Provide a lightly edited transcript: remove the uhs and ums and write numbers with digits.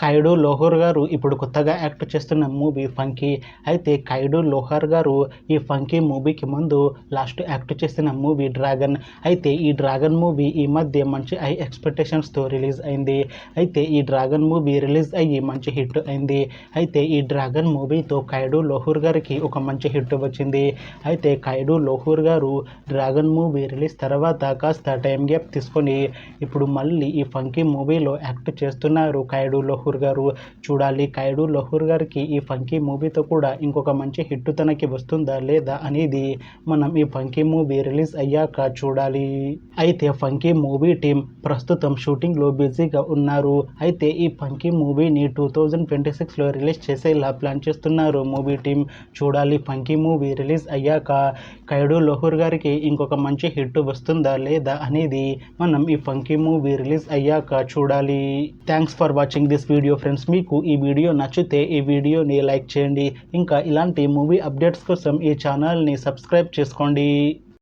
ఖైడు లోహర్ గారు ఇప్పుడు కొత్తగా యాక్ట్ చేస్తున్న మూవీ ఫంకీ. అయితే ఖైడు లోహర్ గారు ఈ ఫంకీ మూవీకి ముందు లాస్ట్ యాక్ట్ చేసిన మూవీ డ్రాగన్. అయితే ఈ డ్రాగన్ మూవీ ఈ మధ్య మంచి హై ఎక్స్పెక్టేషన్స్తో రిలీజ్ అయింది. అయితే ఈ డ్రాగన్ మూవీ రిలీజ్ అయ్యి మంచి హిట్ అయింది. అయితే ఈ డ్రాగన్ మూవీతో ఖైడు లోహర్ గారికి ఒక మంచి హిట్ వచ్చింది. అయితే ఖైడు లోహర్ గారు డ్రాగన్ మూవీ రిలీజ్ తర్వాత కాస్త టైం గ్యాప్ తీసుకొని ఇప్పుడు మళ్ళీ ఈ ఫంకీ మూవీలో యాక్ట్ చేస్తున్నారు ఖైడు లోహర్ గారు. చూడాలి ఖైడు లోహర్ గారికి ఈ ఫంకీ మూవీతో కూడా ఇంకొక మంచి హిట్ తనకి వస్తుందా లేదా అనేది మనం ఈ ఫంకీ మూవీ రిలీజ్ అయ్యాక చూడాలి. అయితే ఫంకీ మూవీ టీం ప్రస్తుతం షూటింగ్లో బిజీగా ఉన్నారు. అయితే ఈ ఫంకీ మూవీని 2026లో రిలీజ్ చేసేలా ప్లాన్ చేస్తున్నారు మూవీ టీం. చూడాలి ఫంకీ మూవీ రిలీజ్ అయ్యాక ఖైడు లోహర్ గారికి ఇంకొక మంచి హిట్ వస్తుందా లేదా అనేది మనం ఈ ఫంకీ మూవీ రిలీజ్ అయ్యాక చూడాలి. Thanks for watching this video friends. మీకు ఈ వీడియో నచ్చితే ఈ వీడియోని లైక్ చేయండి. ఇంకా ఇలాంటి మూవీ అప్డేట్స్ కోసం ఈ ఛానల్ని సబ్స్క్రైబ్ చేసుకోండి.